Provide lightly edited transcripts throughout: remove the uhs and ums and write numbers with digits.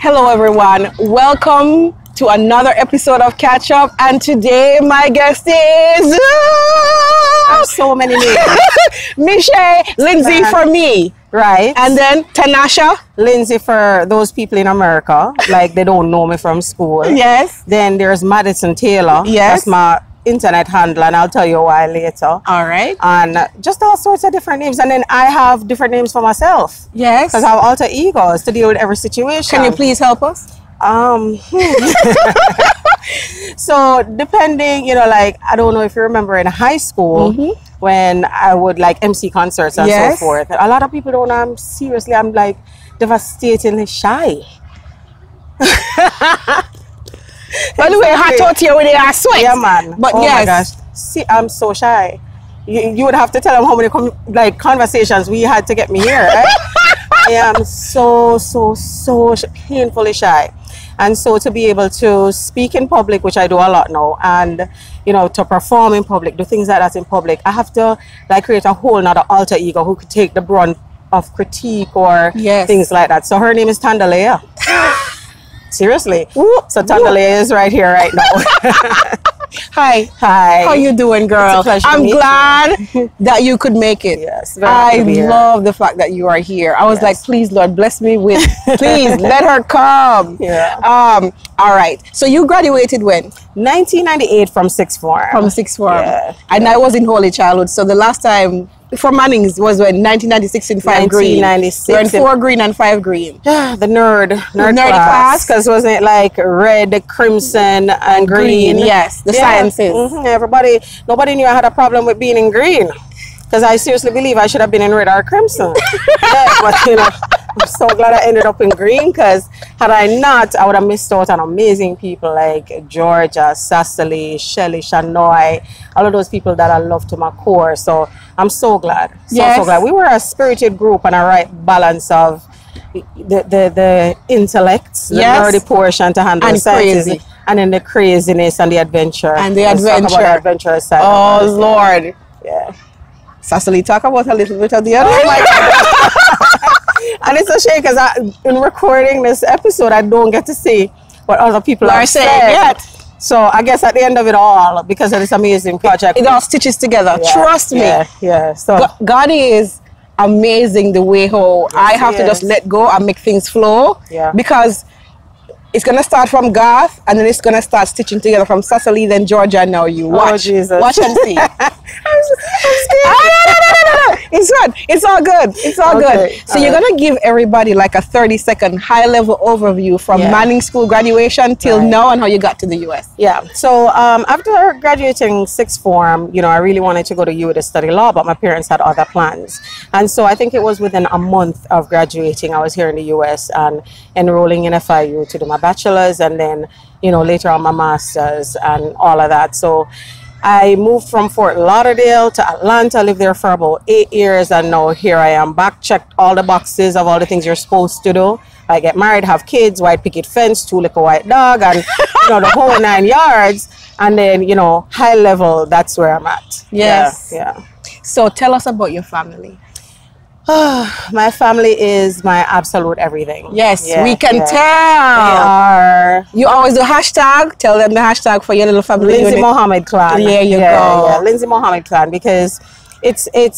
Hello everyone, welcome to another episode of Catchup, and today my guest is so many names. Tannasha Lindsay for me, Right. and then Tannasha Lindsay for those people in America, like they don't know me from school. Yes. Then there's Madison Taylor. Yes. That's my internet handle, and I'll tell you why later. All right. And just all sorts of different names. And then I have different names for myself. Yes. Because I have alter egos to deal with every situation. Can you please help us? So depending, like, I don't know if you remember in high school when I would like MC concerts and so forth. A lot of people don't know I'm like devastatingly shy. By the way, hot out here with the sweat. Yeah, man. But oh yes. my gosh. See, I'm so shy. You would have to tell them how many conversations we had to get me here. Right? I am so painfully shy. And so to be able to speak in public, which I do a lot now, and to perform in public, do things like that in public, I have to create a whole nother alter ego who could take the brunt of critique or things like that. So her name is Tannasha. Seriously. So Tannasha is right here right now. Hi. How you doing, girl? It's a pleasure I'm glad that you could make it. Yes. I love the fact that you are here. I was like, please, Lord, bless me with, please, let her come. Yeah. All right. So you graduated when? 1998 from sixth form. From sixth form. Yeah. And I was in Holy Childhood. So the last time for Mannings was when 1996 in 5 green. 1996. We're in 4 green and 5 green. The nerd class. Because wasn't it like red, crimson, and green? Yes, the sciences. Nobody knew I had a problem with being in green. Because I seriously believe I should have been in red or crimson. But I'm so glad I ended up in green, because had I not, I would have missed out on amazing people like Georgia, Cecily, Shelly, Shanoy, all of those people that I love to my core. So I'm so glad. So glad. We were a spirited group and a right balance of the intellect, the nerdy portion to handle the sciences, and then the craziness and the adventure. And the adventure. Adventurous side. Oh, Lord. Yeah. Cecily, talk about a little bit of the other. Oh my God. And it's a shame because in recording this episode, I don't get to see what other people are saying yet. So I guess at the end of it all, because of this amazing project, it all stitches together. Yeah, Trust me. Yeah. So God is amazing the way how I have to just let go and make things flow. Yeah. Because it's gonna start from Garth, and then it's gonna start stitching together from Cecily, then Georgia, and now you. Watch. Oh, Jesus. Watch and see. I'm scared. No. It's good. It's all good. It's all good. So you're gonna give everybody like a 30-second high-level overview from Manning School graduation till now and how you got to the US. Yeah. So after graduating sixth form, I really wanted to go to U to study law, but my parents had other plans. And so I think it was within a month of graduating, I was here in the US and enrolling in FIU to do my bachelor's, and then later on my master's and all of that. So I moved from Fort Lauderdale to Atlanta, lived there for about 8 years, and now here I am back, checked all the boxes of all the things you're supposed to do. I get married, have kids, white picket fence, 2 little white dog, and the whole 9 yards. And then high level, that's where I'm at. Yes. Yeah. So tell us about your family. My family is my absolute everything. Yes, we can tell. They are. You always do hashtag. Tell them the hashtag for your little family. Lindsay Mohammed clan. There you go. Yeah, Lindsay Mohammed clan, because it's a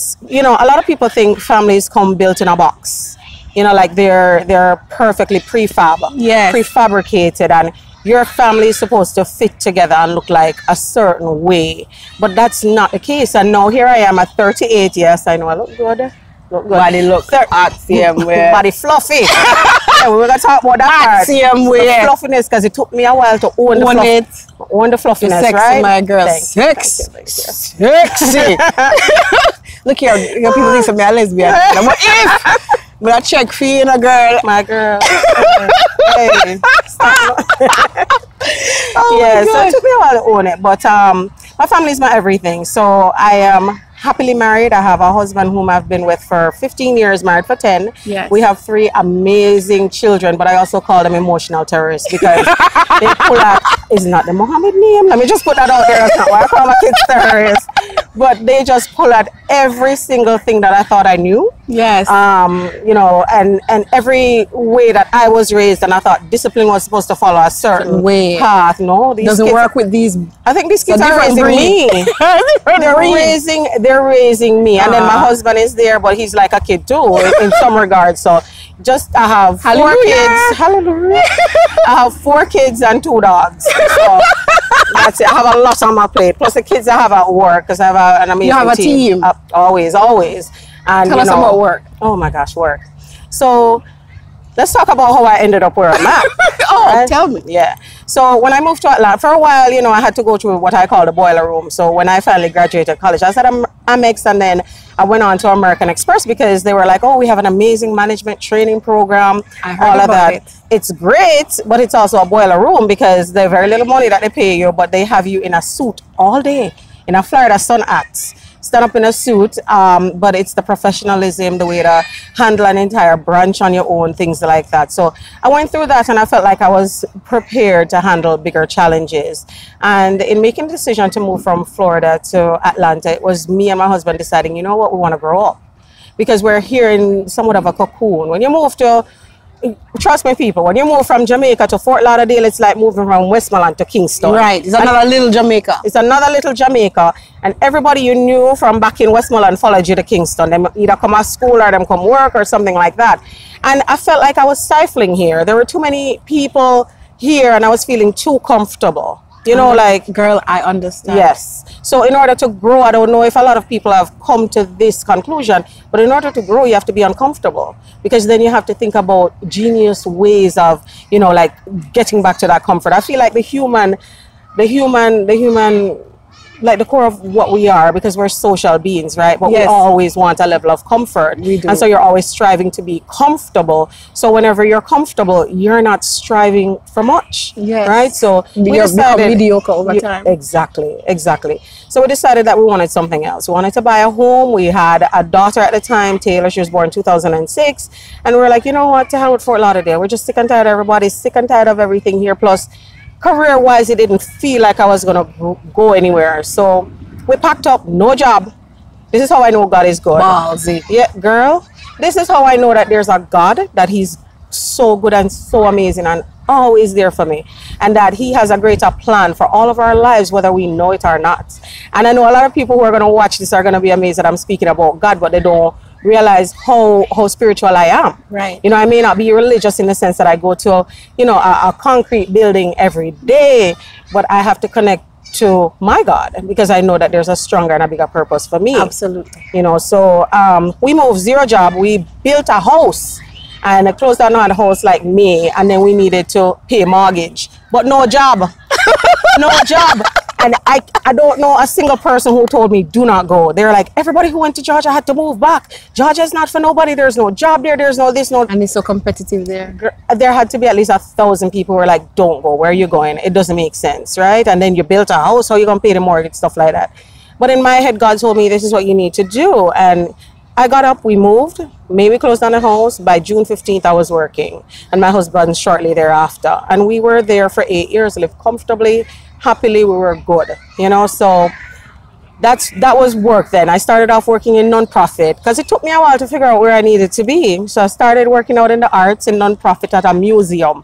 lot of people think families come built in a box. Like they're perfectly prefabricated, and your family is supposed to fit together and look like a certain way. But that's not the case. And now here I am at 38. Yes, I know I look good. Body look hot, same way. Body fluffy. Yeah, we're gonna talk about that part. Same way. The fluffiness, because it took me a while to own the fluffiness, sexy, right? my girl. Sexy. Sexy. Look here, people think I'm a lesbian. But if I check for you, girl. My girl. Hey. Oh so it took me a while to own it, but my family is my everything. So I am happily married. I have a husband whom I've been with for 15 years, married for 10. Yes. We have 3 amazing children, but I also call them emotional terrorists because they pull out, is not the Mohammed name. Let me just put that out there. That's not why I call my kids terrorists. but they just pull at every single thing that I thought I knew. Yes. You know, and every way that I was raised, and I thought discipline was supposed to follow a certain way path. No, these doesn't kids, work with these. I think these kids are raising me. They're raising me, and then my husband is there, but he's like a kid too in some regards. So just I have 4 kids. Hallelujah. I have 4 kids and 2 dogs. So that's it. I have a lot on my plate. Plus the kids I have at work, because I have an amazing team. You have a team. Always. And tell us about work. Oh my gosh, work. So let's talk about how I ended up where I'm at. Tell me. Yeah. So when I moved to Atlanta, for a while, you know, I had to go through what I call the boiler room. So when I finally graduated college, I said I'm Amex, and then I went on to American Express because they were like, oh, we have an amazing management training program. I heard all of that. It's great, but it's also a boiler room because there's very little money that they pay you, but they have you in a suit all day in a Florida sun hat. Stand up in a suit, but it's the professionalism, the way to handle an entire branch on your own, things like that. So I went through that, and I felt like I was prepared to handle bigger challenges. And in making the decision to move from Florida to Atlanta, it was me and my husband deciding, you know what, we want to grow up. Because we're here in somewhat of a cocoon. When you move to, trust me people, when you move from Jamaica to Fort Lauderdale, it's like moving from Westmoreland to Kingston. Right, it's another little Jamaica. It's another little Jamaica, and everybody you knew from back in Westmoreland followed you to Kingston. They either come to school or them come work or something like that. And I felt like I was stifling here. There were too many people here, and I was feeling too comfortable. You know, like... Girl, I understand. Yes. So in order to grow, I don't know if a lot of people have come to this conclusion, but in order to grow, you have to be uncomfortable, because then you have to think about genius ways of, you know, like getting back to that comfort. I feel like the human, like the core of what we are, because we're social beings, right? But we always want a level of comfort. We do. And so you're always striving to be comfortable. So whenever you're comfortable, you're not striving for much, right? So we decided, mediocre over time. Exactly. So we decided that we wanted something else. We wanted to buy a home. We had a daughter at the time, Taylor. She was born in 2006. And we were like, you know what, to hell with Fort Lauderdale. We're just sick and tired of everybody, sick and tired of everything here. Plus, career-wise, it didn't feel like I was going to go anywhere. So we packed up, no job. This is how I know God is good. Ballsy. Yeah, girl. This is how I know that there's a God, that he's so good and so amazing and always there for me. And that he has a greater plan for all of our lives, whether we know it or not. And I know a lot of people who are going to watch this are going to be amazed that I'm speaking about God, but they don't realize how spiritual I am. Right. You know, I may not be religious in the sense that I go to, you know, a concrete building every day, but I have to connect to my God, because I know that there's a stronger and a bigger purpose for me. Absolutely. You know, so we moved, 0 job. We built a house and closed down on a house like May, and then we needed to pay mortgage, but no job. No job. And I don't know a single person who told me, do not go. They're like, everybody who went to Georgia had to move back. Georgia's not for nobody. There's no job there. There's no this, no... And it's so competitive there. There had to be at least 1,000 people who were like, don't go. Where are you going? It doesn't make sense, right? And then you built a house. How are you going to pay the mortgage? Stuff like that. But in my head, God told me, this is what you need to do. And I got up, we moved. Maybe closed down the house. By June 15th, I was working. And my husband shortly thereafter. And we were there for 8 years, lived comfortably. Happily, we were good, you know. So that was work then. I started off working in non-profit because it took me a while to figure out where I needed to be. So I started working out in the arts in non-profit at a museum.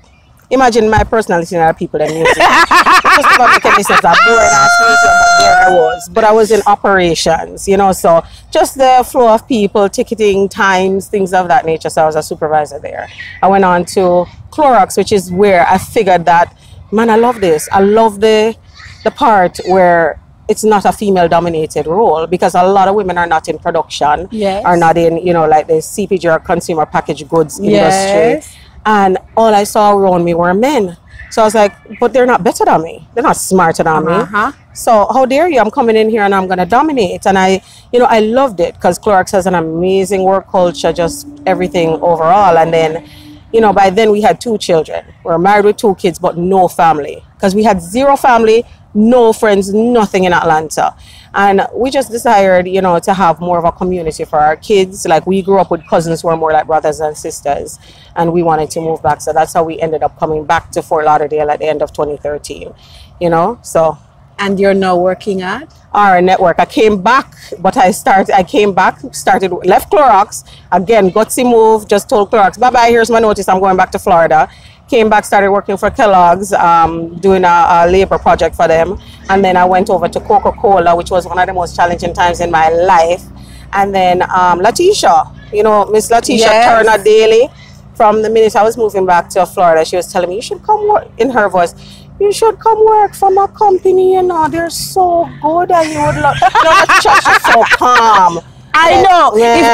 Imagine my personality and other people in museum. It just doesn't make any sense. I'm doing but there I was. But I was in operations, you know, so just the flow of people, ticketing, times, things of that nature. So I was a supervisor there. I went on to Clorox, which is where I figured that, man, I love this. I love the part where it's not a female-dominated role, because a lot of women are not in production, are not in, you know, like the CPG or consumer packaged goods industry. And all I saw around me were men. So I was like, but they're not better than me. They're not smarter than me. So how dare you? I'm coming in here and I'm going to dominate. And I loved it, because Clorox has an amazing work culture, just everything overall. And then, you know, by then we had 2 children. We were married with 2 kids, but no family. Because we had 0 family, no friends, nothing in Atlanta. And we just decided, you know, to have more of a community for our kids. Like, we grew up with cousins who are more like brothers and sisters. And we wanted to move back. So that's how we ended up coming back to Fort Lauderdale at the end of 2013. You know, so And you're now working at? Our network. I came back, but left Clorox, again, gutsy move, just told Clorox, bye-bye, here's my notice, I'm going back to Florida. Came back, started working for Kellogg's, doing a labor project for them. And then I went over to Coca-Cola, which was one of the most challenging times in my life. And then Letitia, you know, Miss Letitia Turner Daly, from the minute I was moving back to Florida, she was telling me, you should come work, in her voice, you should come work for my company, you know, they're so good and you would love, you know, she's so calm. I know.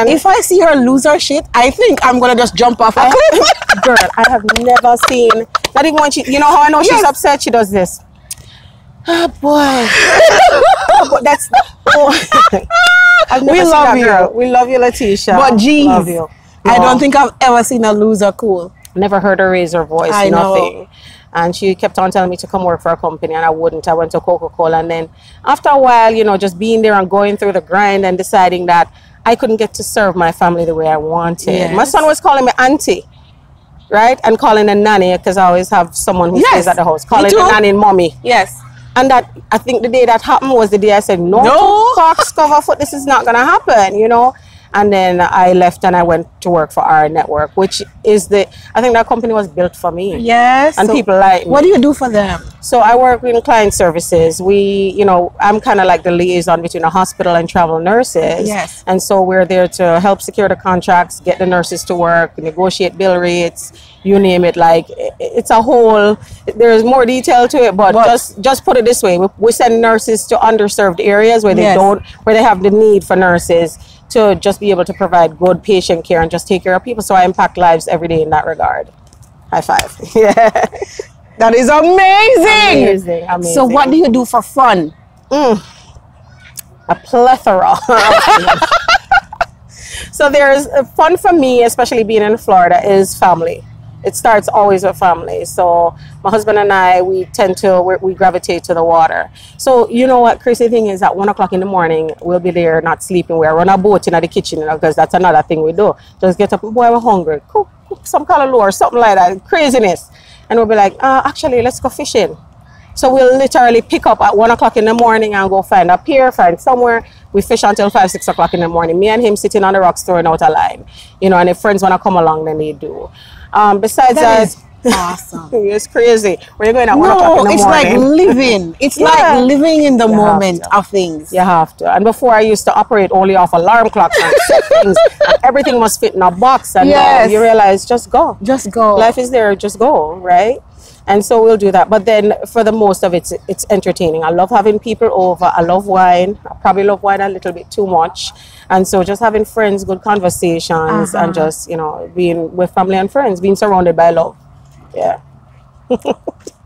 If I see her lose her shit, I think I'm going to just jump off a cliff. Girl, I have never seen, not even when she, you know how I know she's upset, she does this. Oh boy. That's, I've never we seen love that you. Girl. We love you, Letitia. But geez, love you. I don't think I've ever seen a loser cool. Never heard her raise her voice, I nothing. know. And she kept on telling me to come work for a company, and I wouldn't. I went to Coca-Cola, and then after a while, you know, just being there and going through the grind and deciding that I couldn't get to serve my family the way I wanted. Yes. My son was calling me auntie, right? And calling a nanny, because I always have someone who stays at the house. Calling the nanny mommy. Yes. And that, I think the day that happened was the day I said, no. Cox cover foot, this is not going to happen, you know. And then I left and I went to work for our network, which is I think that company was built for me. Yes. And so people like me. What do you do for them? So I work in client services. You know, I'm kind of like the liaison between a hospital and travel nurses. Yes. And so we're there to help secure the contracts, get the nurses to work, negotiate bill rates, you name it. Like, it's a whole, there's more detail to it, but just put it this way. We send nurses to underserved areas where they have the need for nurses to just be able to provide good patient care and just take care of people. So I impact lives every day in that regard. High five. Yeah. That is amazing. Amazing. So what do you do for fun? A plethora. So there's fun for me, especially being in Florida, is family. It starts always with family. So my husband and I, we gravitate to the water. So you know what crazy thing is, at 1 o'clock in the morning, we'll be there not sleeping. We're on a boat in the kitchen, you know, because that's another thing we do. Just get up, boy, we're hungry. Cook some callaloo or something like that. Craziness. And we'll be like, actually, let's go fishing. So we'll literally pick up at 1 o'clock in the morning and go find a pier, find somewhere. We fish until 5, 6 o'clock in the morning. Me and him sitting on the rocks throwing out a line. You know, and if friends want to come along, then they do. Besides that, awesome. It's crazy. Where you going at 1 o'clock in the morning? It's like living. It's like living in the moment of things. You have to. And before I used to operate only off alarm clocks and set things, and everything must fit in a box. And you realize, just go. Just go. Life is there, just go, right? And so we'll do that. But then for the most of it, it's entertaining. I love having people over. I love wine. I probably love wine a little bit too much. And so just having friends, good conversations, and just, you know, being with family and friends, being surrounded by love. Yeah. Oh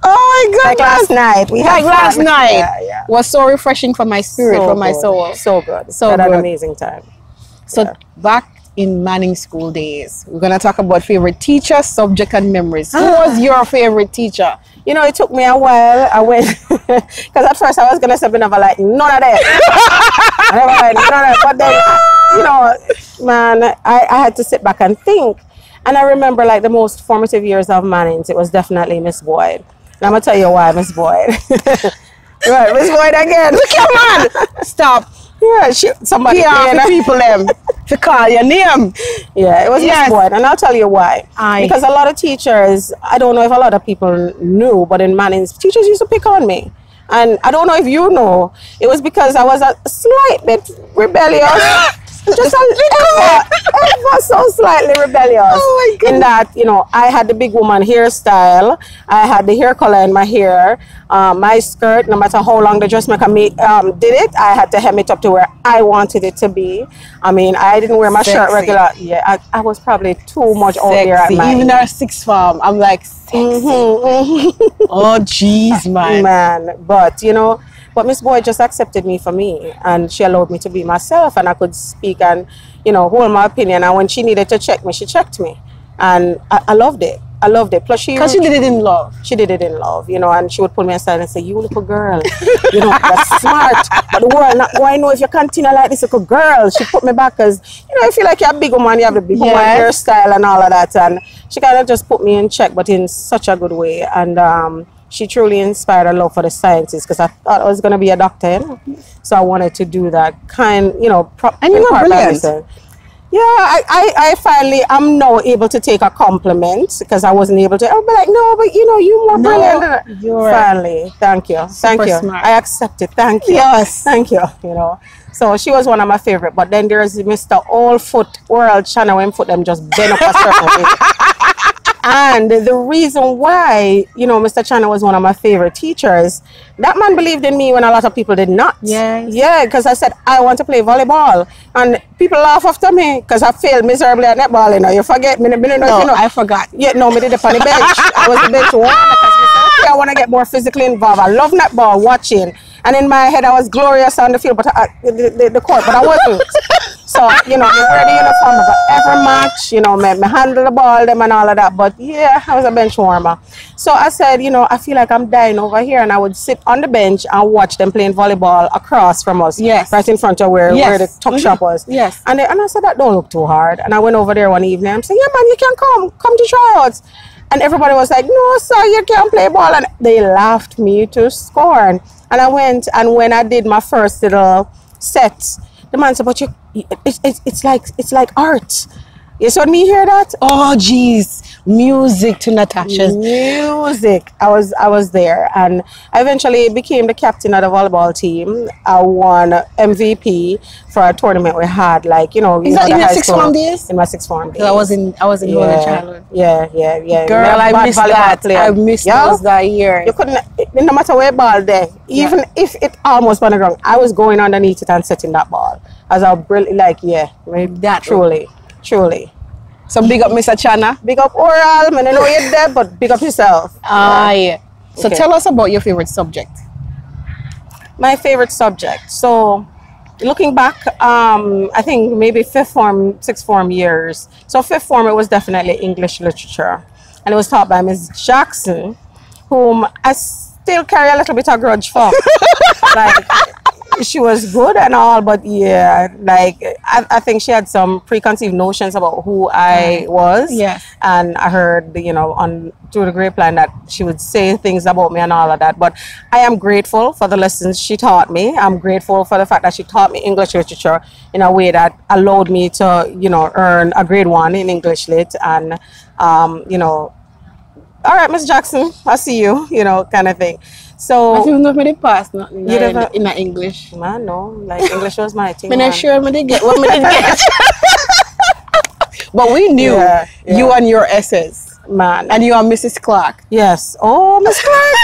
my goodness. Like last night. Last night was so refreshing for my spirit, for my soul. So good. So had good. An amazing time. So back in Manning school days, we're going to talk about favorite teacher, subject, and memories. Who was your favorite teacher? You know, it took me a while. I went, because at first I was going to say, never like, none of that. I never like, none of that. But then, you know, man, I had to sit back and think. And I remember, like, the most formative years of Manning's, it was definitely Miss Boyd. And I'm going to tell you why, Miss Boyd. Right, Miss Boyd again. Come on. Stop. Yeah, somebody people them to call your name. Yeah, it was Miss Boyd, and I'll tell you why. Because a lot of teachers, I don't know if a lot of people knew, but in Manning's, teachers used to pick on me. And I don't know if you know, it was because I was a slight bit rebellious. Just a little, ever so slightly rebellious. Oh my goodness. In that, you know, I had the big woman hairstyle. I had the hair color in my hair. My skirt, no matter how long the dressmaker did it, I had to hem it up to where I wanted it to be. I mean, I didn't wear my shirt regular. Yeah, I was probably too much out there at my even our sixth form, I'm like, sexy. Oh, jeez, man. But, you know, but Miss Boyd just accepted me for me, and she allowed me to be myself, and I could speak and, you know, hold my opinion. And when she needed to check me, she checked me, and I loved it. I loved it. Plus, because she did it in love. She did it in love, you know, and she would pull me aside and say, "You little girl, you know, that's smart. But the world not going to know if you continue like this, little girl." She put me back because, you know, I feel like you're a big woman, you have the big woman hairstyle and all of that, and she kind of just put me in check, but in such a good way. And she truly inspired a love for the sciences, because I thought I was going to be a doctor, you know? So I wanted to do that kind, you know. And you were brilliant. Yeah, I finally, I'm now able to take a compliment, because I wasn't able to. I'll be like, no, but you know, you were brilliant. You're finally, thank you. Thank you. Smart. I accept it. Thank you. Yes. Thank you, you know. So she was one of my favorite. But then there's Mr. All Foot World Channel, when foot them just bend up a certain way. And the reason why, you know, Mr. Chana was one of my favorite teachers, that man believed in me when a lot of people did not. Yes. Yeah, because I said, I want to play volleyball. And people laugh after me because I failed miserably at netball. You know, you forget me. No, I forgot. Yeah, no, me did it on the bench. I was the bench warmer because I said, okay, I want to get more physically involved. I love netball, watching. And in my head, I was glorious on the field, but the court, but I wasn't. So, you know, I wear the uniform of every match, you know, me handle the ball, them and all of that. But yeah, I was a bench warmer. So I said, you know, I feel like I'm dying over here. And I would sit on the bench and watch them playing volleyball across from us. Yes. Right in front of where the tuck shop was. Yes. And I said, that don't look too hard. And I went over there one evening. I'm saying, yeah, man, you can come to tryouts. And everybody was like, no, sir, you can't play ball. And they laughed me to scorn. And I went, and when I did my first little set, the man said, but it's like art. You saw me hear that? Oh, geez. Music to Natasha's. Music. I was there, and I eventually became the captain of the volleyball team. I won MVP for a tournament we had, like, you know. Is that in your sixth form days? In my sixth form days. I was in early childhood. Yeah. Girl, I missed that. I missed those that year. You couldn't, no matter where ball there, even if it almost went wrong, I was going underneath it and setting that ball. As I brilliant, like, that truly. So big up Mr. Chana. Big up Oral. I don't know you're there, but big up yourself. Yeah. So tell us about your favorite subject. My favorite subject. So looking back, I think maybe fifth form, sixth form years. So fifth form, it was definitely English literature. And it was taught by Ms. Jackson, whom I still carry a little bit of grudge for. Like, she was good and all, but yeah, like I think she had some preconceived notions about who I was. Yes. And I heard, you know, through the grapevine that she would say things about me and all of that. But I am grateful for the lessons she taught me. I'm grateful for the fact that she taught me English literature in a way that allowed me to, you know, earn a grade 1 in English lit. And, you know, all right, Miss Jackson, I see you, you know, kind of thing. So I don't know if I pass nothing in English. Man, no, like English was my thing. I'm not sure I did get what I did get. But we knew you and your essays, man, and you are Mrs. Clark. Yes. Oh, Miss Clark.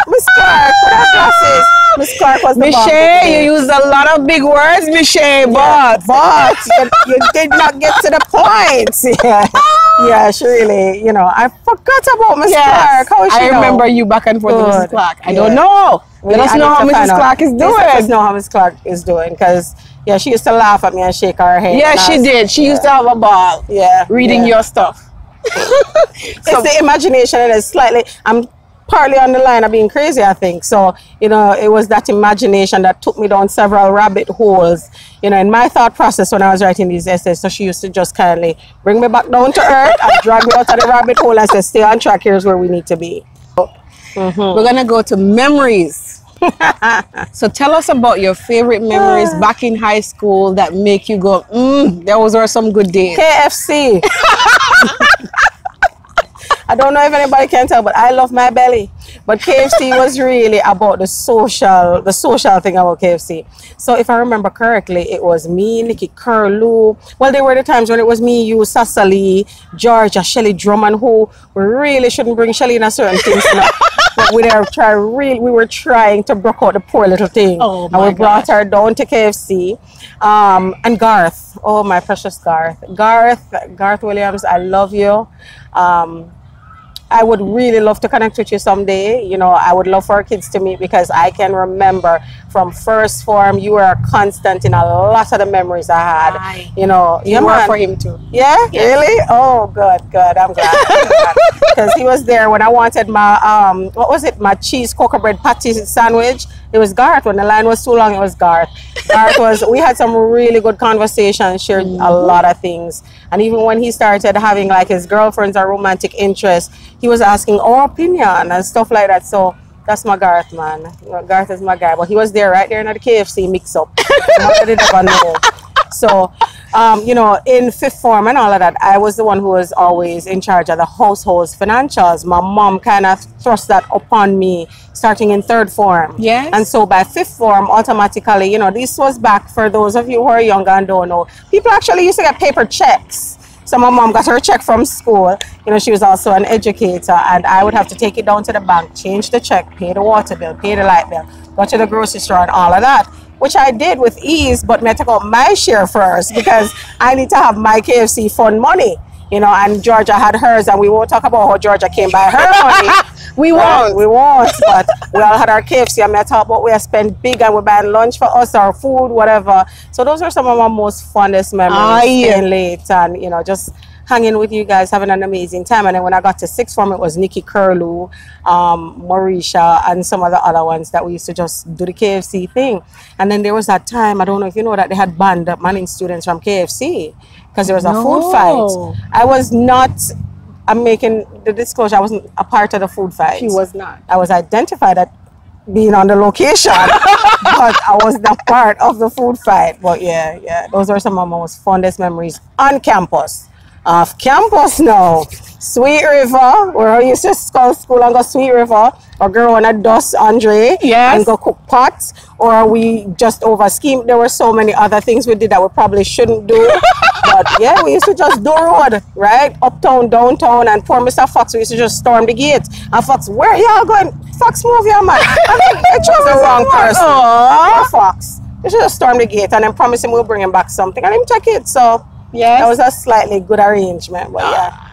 Miss Clark with her glasses. Miss Clark was the Michelle, you used a lot of big words, Michelle, but you did not get to the point. Yeah, she really, you know, I forgot about Miss Clark. How is she? I remember you back and forth with Mrs. Clark. I don't know. Let us know how Mrs. Clark is doing. Let us know how Mrs. Clark is doing, because yeah, she used to laugh at me and shake her head. Yeah, she did. She used to have a ball. Yeah, reading your stuff. It's the imagination, and it's slightly. I'm partly on the line of being crazy, I think. So, you know, it was that imagination that took me down several rabbit holes, you know, in my thought process when I was writing these essays. So she used to just kindly bring me back down to earth and drag me out of the rabbit hole and say, stay on track, here's where we need to be. We're going to go to memories. So tell us about your favorite memories back in high school that make you go, those were some good days. KFC. I don't know if anybody can tell, but I love my belly. But KFC was really about the social thing about KFC. So if I remember correctly, it was me, Nikki Curlew. Well, there were the times when it was me, you, Cecily, Georgia, Shelley Drummond, who we really shouldn't bring Shelley in a certain things. You know? But we were trying to block out the poor little thing. Oh, and we brought her down to KFC. And Garth, oh my precious Garth. Garth Williams, I love you. I would really love to connect with you someday. You know, I would love for our kids to meet, because I can remember from first form, you were a constant in a lot of the memories I had. You know, you work for him too. Yeah, really? Oh, good. I'm glad. Because he was there when I wanted my, what was it? My cheese cocoa bread patty sandwich. It was Garth. When the line was too long, it was Garth. We had some really good conversations, shared a lot of things. And even when he started having like his girlfriends or romantic interests, he was asking our opinion and stuff like that. So that's my Garth, man. Garth is my guy. But he was there right there in the KFC mix-up. I didn't ever know. So, you know, in fifth form and all of that, I was the one who was always in charge of the household's financials. My mom kind of thrust that upon me starting in third form. Yes. And so by fifth form, automatically, you know, this was back for those of you who are younger and don't know. People actually used to get paper checks. So my mom got her check from school. You know, she was also an educator, and I would have to take it down to the bank, change the check, pay the water bill, pay the light bill, go to the grocery store and all of that, which I did with ease, but I took out my share first because I need to have my KFC fund money, you know, and Georgia had hers, and we won't talk about how Georgia came by her money. We won't, but we all had our KFC, and I talk about we spent big and we're buying lunch for us, our food, whatever. So those are some of my most fondest memories, staying late and, you know, just hanging with you guys, having an amazing time. And then when I got to sixth form, it was Nikki Curlew, Marisha, and some of the other ones that we used to just do the KFC thing. And then there was that time, I don't know if you know that they had banned Manning students from KFC because there was a food fight. I was not, I'm making the disclosure, I wasn't a part of the food fight. She was not. I was identified at being on the location, but I was not part of the food fight. But yeah, those are some of my most fondest memories on campus. Off campus now, Sweet River, where I used to go to school and go Sweet River, or girl on a dust Andre, and go cook pots, or we just over scheme. There were so many other things we did that we probably shouldn't do, but yeah, we used to just do road, right, uptown, downtown, and poor Mr. Fox, we used to just storm the gate. And Fox, where y'all going? Fox, move your man. I mean, I chose the wrong person. Poor Fox, we should just storm the gate and then promise him we'll bring him back something, and him take it. So yes, that was a slightly good arrangement, but yeah.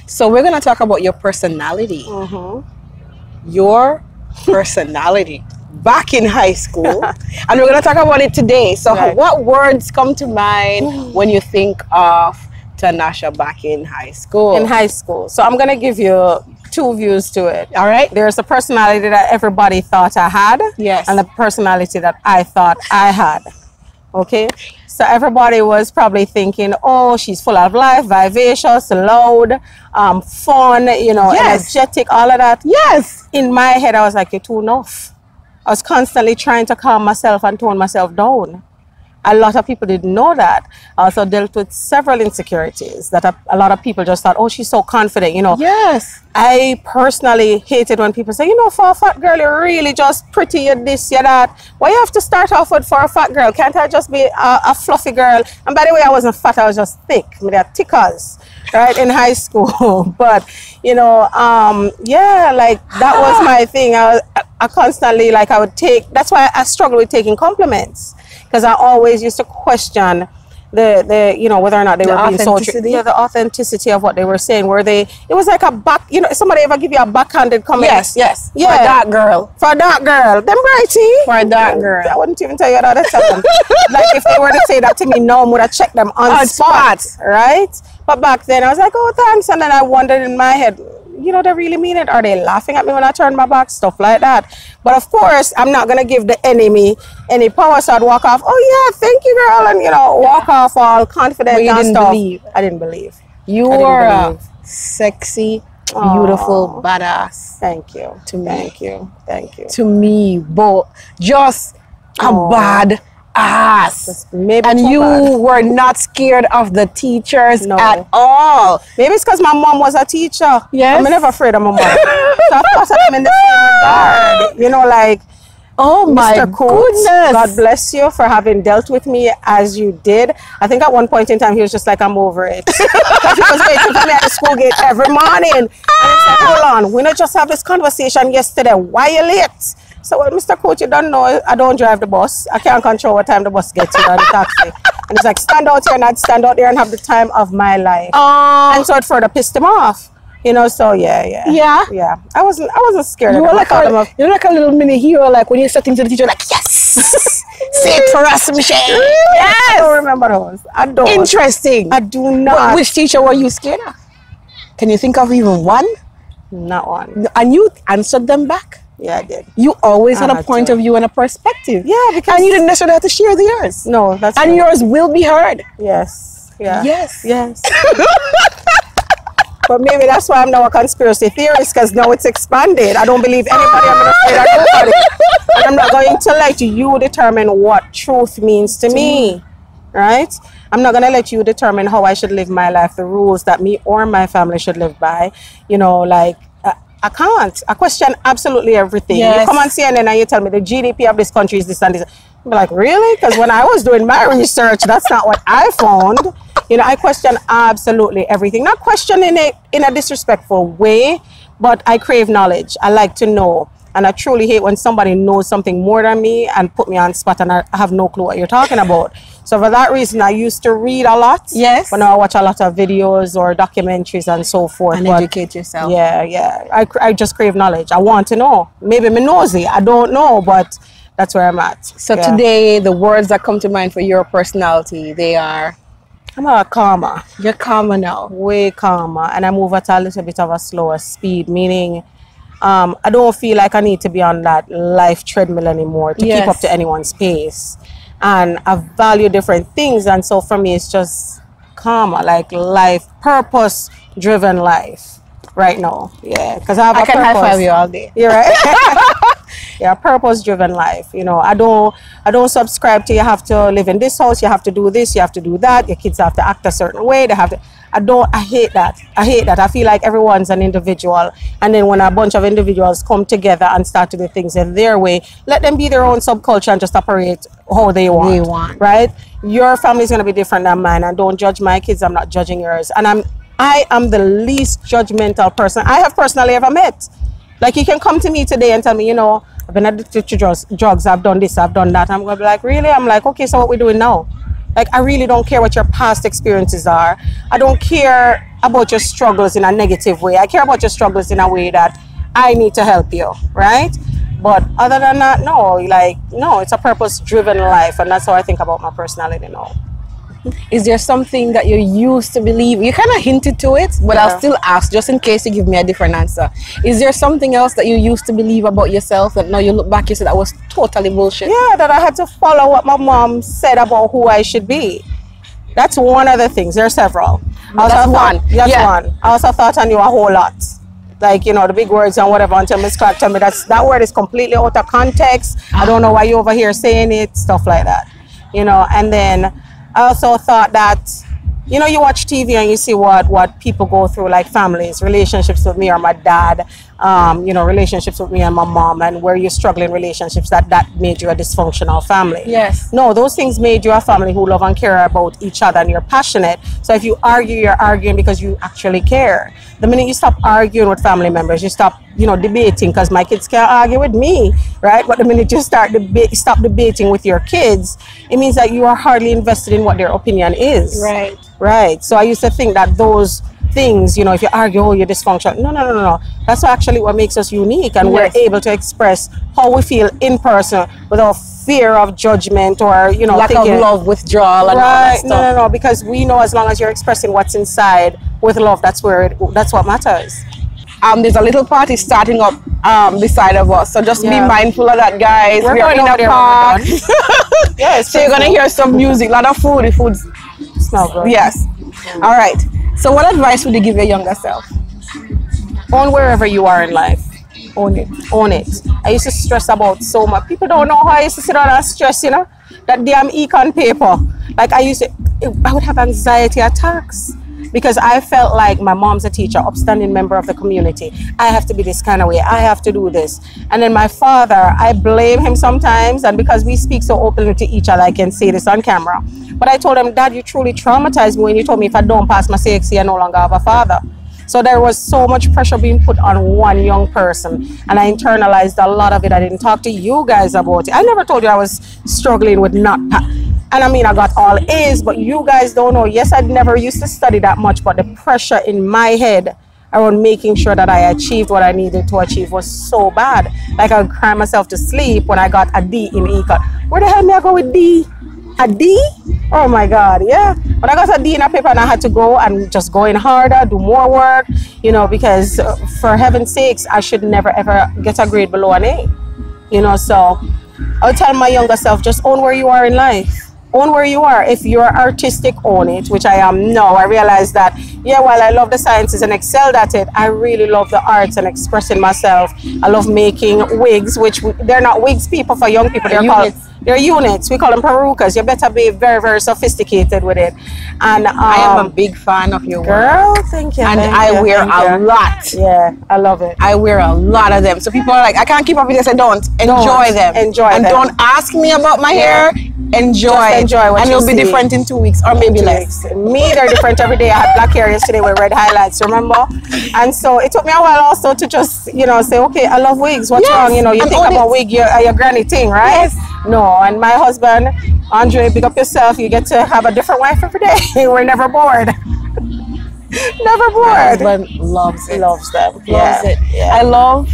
So we're going to talk about your personality. Your personality back in high school. And we're going to talk about it today. So what words come to mind when you think of Tannasha back in high school? In high school. So I'm going to give you two views to it. All right. There's a personality that everybody thought I had. Yes. And the personality that I thought I had. Okay. So everybody was probably thinking, oh, she's full of life, vivacious, loud, fun, you know, energetic, all of that. Yes. In my head, I was like, you're too enough. I was constantly trying to calm myself and tone myself down. A lot of people didn't know that. I also dealt with several insecurities that a lot of people just thought, oh, she's so confident, you know. Yes. I personally hated when people say, you know, for a fat girl, you're really just pretty, you're this, you're that. Why you have to start off with for a fat girl? Can't I just be a fluffy girl? And by the way, I wasn't fat, I was just thick. I mean, they're tickers, right, in high school. But, you know, yeah, like that was my thing. I constantly, like, I would take, that's why I struggle with taking compliments. Because I always used to question the you know, whether or not they were being so true. Yeah, the authenticity of what they were saying. Were they, it was like a back, you know, somebody ever give you a backhanded comment? Yes, yes. Yeah. For a dark girl. For a dark girl. Them righty. For a dark girl. I wouldn't even tell you that. Like if they were to say that to me now, I would have checked them on spot. Right? But back then I was like, oh, thanks. And then I wondered in my head, you know, they really mean it? Are they laughing at me when I turn my back? Stuff like that. But of course, I'm not going to give the enemy any power, so I'd walk off, oh yeah, thank you, girl, and, you know, walk off all confident but you and didn't stuff. believe. I didn't believe. You were a sexy, beautiful badass. Thank you. To me. Thank you. Thank you. To me, but just a bad ass. Maybe and you were not scared of the teachers at all. Maybe it's because my mom was a teacher. Yes. I'm never afraid of my mom. So of course I'm in the same regard. You know, like, oh my goodness. God bless you for having dealt with me as you did. I think at one point in time he was just like, I'm over it. Because he was waiting for me at the school gate every morning. And it's like, hold on, we not just have this conversation yesterday. Why are you late? So, well, Mr. Coach, you don't know, I don't drive the bus. I can't control what time the bus gets here or the taxi. And it's like, stand out here, and I'd stand out there and have the time of my life. And so it further pissed him off. You know, so yeah. I wasn't scared. You were like you're like a little mini hero, like when you're sitting to the teacher, like, yes, say it for us, Michelle. Yes. I don't remember those. I don't. Interesting. I do not. Which teacher were you scared of? Can you think of even one? Not one. And you answered them back? Yeah, I did. You always had a point of view and a perspective. Yeah, because... And you didn't necessarily have to share yours. No, that's And true. yours will be heard. Yes. Yeah. Yes. Yes. But maybe that's why I'm now a conspiracy theorist, because now it's expanded. I don't believe anybody. I'm not afraid of nobody. And I'm not going to let you determine what truth means to me. Right? I'm not going to let you determine how I should live my life, the rules that me or my family should live by. You know, like, I can't. I question absolutely everything. Yes. You come on CNN and you tell me the GDP of this country is this and this. I'm like, really? Because when I was doing my research, that's not what I found. You know, I question absolutely everything. Not questioning it in a disrespectful way, but I crave knowledge. I like to know. And I truly hate when somebody knows something more than me and put me on spot and I have no clue what you're talking about. So for that reason, I used to read a lot. Yes. But now I watch a lot of videos or documentaries and so forth. And educate yourself. Yeah, yeah. I just crave knowledge. I want to know. Maybe I'm nosy. I don't know, but that's where I'm at. So today, the words that come to mind for your personality, they are... I'm a calmer. You're calmer now. Way calmer. And I move at a little bit of a slower speed, meaning I don't feel like I need to be on that life treadmill anymore to keep up to anyone's pace. And I value different things. And so for me, it's just calmer, like life, purpose-driven life right now. Yeah, because I can high five you all day. You're right. Yeah, purpose-driven life. You know, I don't subscribe to you have to live in this house, you have to do this, you have to do that. Your kids have to act a certain way. They have to. I hate that. I hate that. I feel like everyone's an individual. And then when a bunch of individuals come together and start to do things in their way, let them be their own subculture and just operate how they want. Right? Your family is going to be different than mine. And don't judge my kids. I'm not judging yours. And I am the least judgmental person I have personally ever met. Like, you can come to me today and tell me, you know, I've been addicted to drugs, I've done this, I've done that. I'm going to be like, really? I'm like, okay, so what we doing now? Like, I really don't care what your past experiences are. I don't care about your struggles in a negative way. I care about your struggles in a way that I need to help you, right? But other than that, no, like, no, it's a purpose-driven life. And that's how I think about my personality now. Is there something that you used to believe? You kind of hinted to it, but I'll still ask just in case you give me a different answer. Is there something else that you used to believe about yourself that now you look back, you said that was totally bullshit? Yeah, that I had to follow what my mom said about who I should be. That's one of the things. There are several. That's one. I also thought I knew a whole lot. Like, you know, the big words and whatever, until Miss Clark told me that word is completely out of context. I don't know why you're over here saying it, stuff like that. You know, and then I also thought that, you know, you watch TV and you see what people go through, like families, relationships with me or my dad, you know, relationships with me and my mom, and where you struggle in relationships, that made you a dysfunctional family. Yes. No, those things made you a family who love and care about each other, and you're passionate. So if you argue, you're arguing because you actually care. The minute you stop arguing with family members, you stop, you know, debating, because my kids can't argue with me, right? But the minute you stop debating with your kids, it means that you are hardly invested in what their opinion is. Right. Right. So I used to think that those things, you know, if you argue, oh, you're dysfunctional. No. That's actually what makes us unique, and we're able to express how we feel in person without fear of judgment or, you know, lack of love, withdrawal, and all that stuff. No, because we know as long as you're expressing what's inside with love, that's what matters. There's a little party starting up beside of us, so just be mindful of that, guys. We're going in a park. Yes, so you're gonna hear some music, a lot of food. The food smells good. Yes. All right. So what advice would you give your younger self? Own wherever you are in life. Own it. Own it. I used to stress about so much. People don't know how I used to sit down and stress, you know, that damn econ paper. Like, I would have anxiety attacks because I felt like my mom's a teacher, upstanding member of the community. I have to be this kind of way. I have to do this. And then my father, I blame him sometimes. And because we speak so openly to each other, I can say this on camera. But I told him, Dad, you truly traumatized me when you told me if I don't pass my CXC, I no longer have a father. So there was so much pressure being put on one young person, and I internalized a lot of it. I didn't talk to you guys about it. I never told you I was struggling with and I mean, I got all A's, but you guys don't know. Yes, I never used to study that much, but the pressure in my head around making sure that I achieved what I needed to achieve was so bad. Like, I would cry myself to sleep when I got a D in econ. Where the hell may I go with D? A D? Oh my God, yeah. When I got a D in a paper and I had to go and just go in harder, do more work, you know, because for heaven's sakes, I should never ever get a grade below an A. You know, so I'll tell my younger self, just own where you are in life. Own where you are. If you're artistic, own it, which I am now. I realize that, yeah, while I love the sciences and excelled at it, I really love the arts and expressing myself. I love making wigs, which they're not wigs, people, for young people. They're units. We call them perucas. You better be very, very sophisticated with it. And I am a big fan of your girl, work. thank you. And I wear a lot. Yeah, I love it. I wear a lot of them. So people are like, I can't keep up with this. I don't. Enjoy them. Enjoy and them. Don't ask me about my hair. Enjoy. Enjoy what and you it'll be see. different in 2 weeks or maybe less. Me, they're different every day. I had black hair yesterday with red highlights, remember? And so it took me a while also to just, you know, say, okay, I love wigs. What's wrong? You know, you think about wig, your granny thing, right? Yes. No, and my husband, Andre, big up yourself. You get to have a different wife every day. We're never bored. Never bored. My husband loves it. Loves them. Loves it. Yeah. I love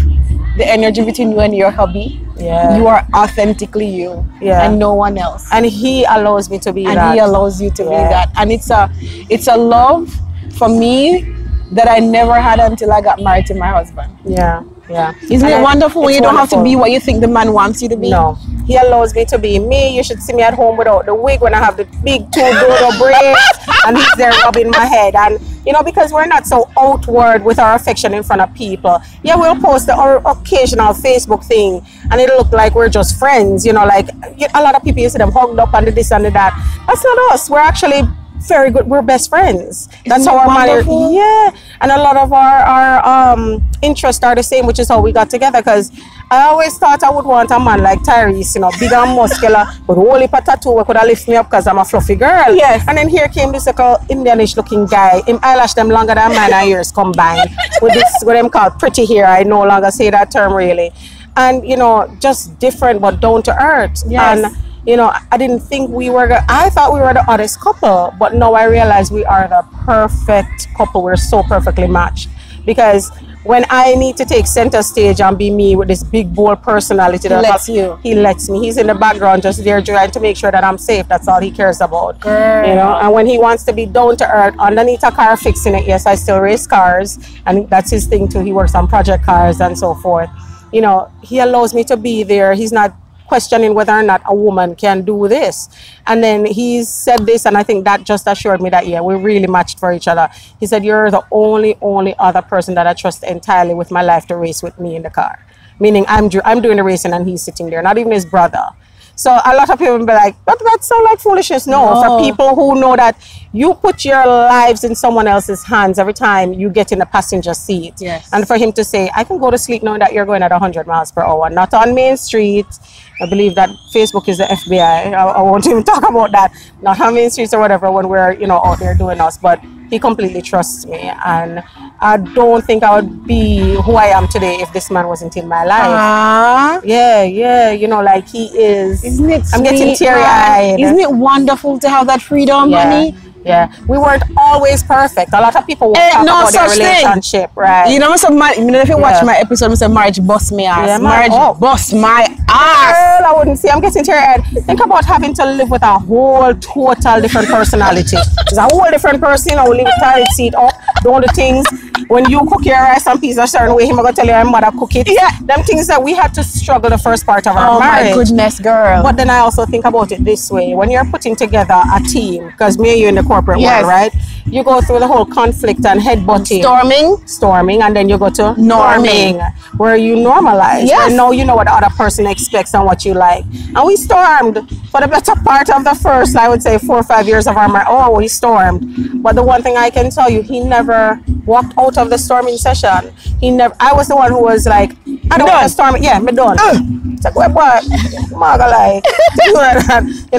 the energy between you and your hubby. Yeah. You are authentically you. Yeah. And no one else. And he allows me to be that. And he allows you to be that. And it's a love for me that I never had until I got married to my husband. Yeah. Yeah. Isn't it wonderful when you don't have to be what you think the man wants you to be? No. He allows me to be me. You should see me at home without the wig when I have the big two-dodo braids and he's there rubbing my head. And, you know, because we're not so outward with our affection in front of people. Yeah, we'll post our occasional Facebook thing and it'll look like we're just friends. You know, like a lot of people, you see them hugged up and the this and the that. That's not us. We're actually very good. We're best friends. That's how our marriage. Yeah, and a lot of our interests are the same, which is how we got together. Because I always thought I would want a man like Tyrese, you know, big and muscular, with a whole heap of tattoo, who could have lift me up because I'm a fluffy girl. Yes. And then here came this little Indianish looking guy. Him eyelash them longer than mine and yours combined. With this, what them called pretty hair. I no longer say that term really. And you know, just different but down to earth. Yes. And you know, I didn't think I thought we were the oddest couple, but now I realize we are the perfect couple. We're so perfectly matched. Because when I need to take center stage and be me with this big, bold personality, he lets me. He's in the background just there trying to make sure that I'm safe. That's all he cares about. Girl. You know, and when he wants to be down to earth, underneath a car fixing it, yes, I still race cars. And that's his thing too. He works on project cars and so forth. You know, he allows me to be there. He's not questioning whether or not a woman can do this. And then he said this, and I think that just assured me that, yeah, we're really matched for each other. He said, you're the only other person that I trust entirely with my life to race with me in the car. Meaning I'm doing the racing and he's sitting there, not even his brother. So a lot of people will be like, but that sounds like foolishness. No, for people who know that you put your lives in someone else's hands every time you get in the passenger seat. Yes. And for him to say, I can go to sleep knowing that you're going at 100 miles per hour, not on Main Street. I believe that Facebook is the FBI. I won't even talk about that. Not on Main Streets or whatever when we're, you know, out there doing us. But he completely trusts me. And I don't think I would be who I am today if this man wasn't in my life. Yeah, you know, like he is. Isn't it I'm getting teary-eyed. Isn't it wonderful to have that freedom, honey? Yeah, we weren't always perfect. A lot of people won't talk about their relationship, right? You know, if you watch my episode, Mr. Marriage bust my ass. Yeah, marriage bust my ass. Girl, I wouldn't say. I'm getting teary-eyed. Think about having to live with a whole total different personality. It's a whole different person. You know, leave the toilet seat up, do all the things. When you cook your rice and peas a certain way, him gonna tell you your mother cook it. Yeah, them things that we had to struggle the first part of our marriage. Oh my goodness, girl. But then I also think about it this way: when you're putting together a team, because me and you in the corporate world, right? You go through the whole conflict and headbutting, storming, and then you go to norming, where you normalize. Yes. And now you know what the other person expects and what you like. And we stormed for the better part of the first, I would say, 4 or 5 years of our marriage. Oh, we stormed. But the one thing I can tell you, he never walked out of the storming session. He never. I was the one who was like, I don't want to storm. Yeah, me done. It's like, what? You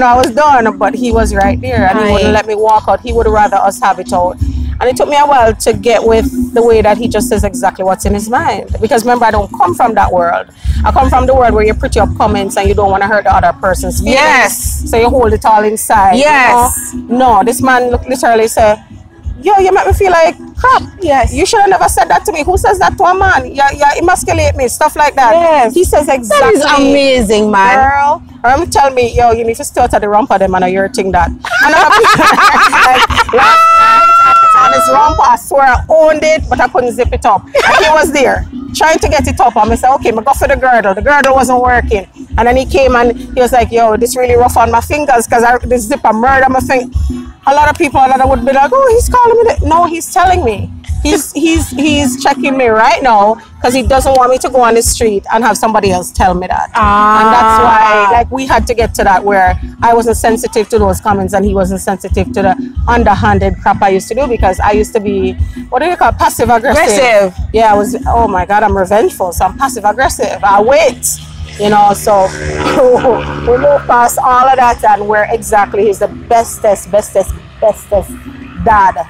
know, I was done, but he was right there, and he wouldn't let me walk out. He would rather us have it out. And it took me a while to get with the way that he just says exactly what's in his mind. Because remember, I don't come from that world. I come from the world where you pretty up comments and you don't want to hurt the other person's feelings. Yes. So you hold it all inside. Yes. You know? No, this man literally said, yo, you make me feel like crap. Yes. You should have never said that to me. Who says that to a man? You emasculate me, stuff like that. Yes. He says exactly. That is amazing, man. Girl, or tell me, yo, you need to start at the rump of them and you're thing that. And on his rump, I swear I owned it, but I couldn't zip it up. And he was there, trying to get it up. And I said, okay, I go for the girdle. The girdle wasn't working. And then he came and he was like, yo, this really rough on my fingers because this zipper murdered my finger. A lot of people that would be like, oh, he's calling me. No, he's telling me. He's checking me right now because he doesn't want me to go on the street and have somebody else tell me that. And that's why, like, we had to get to that where I wasn't sensitive to those comments and he wasn't sensitive to the underhanded crap I used to do, because I used to be, what do you call it, passive aggressive. Yeah, I was, oh my God, I'm revengeful, so I'm passive aggressive. I wait. You know, so we move past all of that, and we're exactly, he's the bestest dad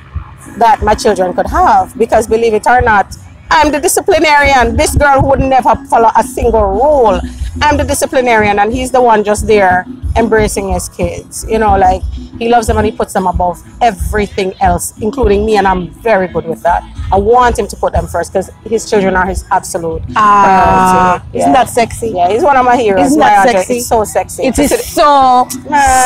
that my children could have, because believe it or not, I'm the disciplinarian. This girl would never follow a single rule. I'm the disciplinarian, and he's the one just there embracing his kids. You know, like, he loves them and he puts them above everything else, including me, and I'm very good with that. I want him to put them first because his children are his absolute priority. Yeah. Isn't that sexy? Yeah, he's one of my heroes. Isn't that sexy? It's so sexy. It is so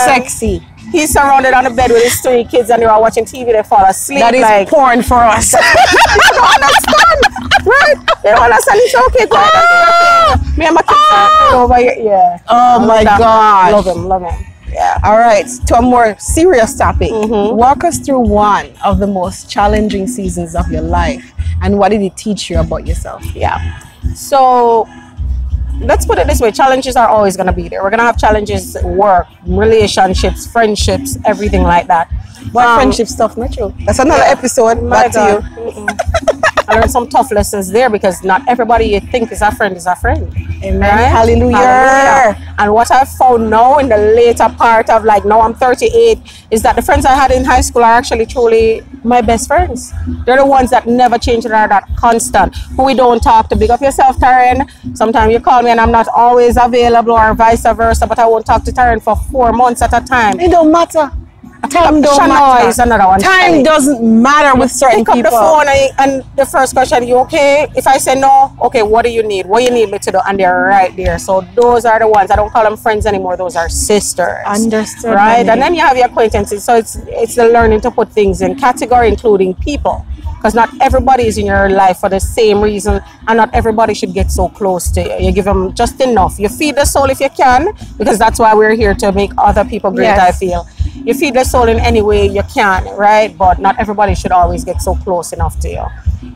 sexy. He's surrounded on the bed with his 3 kids and they're all watching TV, they fall asleep. That is like porn for us. They don't understand, right? They don't understand. It's okay, go ahead. Me and my kids are over here. Yeah. Oh my God. Love him. Yeah. All right, to a more serious topic. Walk us through one of the most challenging seasons of your life, and what did it teach you about yourself? Yeah. So let's put it this way, challenges are always going to be there. We're going to have challenges at work, relationships, friendships, everything like that. But friendship stuff, not true. That's another episode. Back to you. I learned some tough lessons there, because not everybody you think is a friend is a friend. Amen. Right? Hallelujah. And what I've found now in the later part of, like, now I'm 38, is that the friends I had in high school are actually truly my best friends. They're the ones that never change and are that constant. Who we don't talk to. Big up yourself, Taryn. Sometimes you call me and I'm not always available, or vice versa, but I won't talk to Taryn for 4 months at a time. It don't matter. Time don't matter. Another one. Time doesn't matter with certain people. Pick up the phone and the first question, you okay? If I say no, okay, what do you need? What do you need me to do? And they're right there. So those are the ones. I don't call them friends anymore. Those are sisters. Understood. Right? Honey. And then you have your acquaintances. So it's the learning to put things in category, including people. Because not everybody is in your life for the same reason, and not everybody should get so close to you. You give them just enough. You feed the soul if you can, because that's why we're here, to make other people great, I feel. You feed the soul in any way you can, right? But not everybody should always get so close enough to you.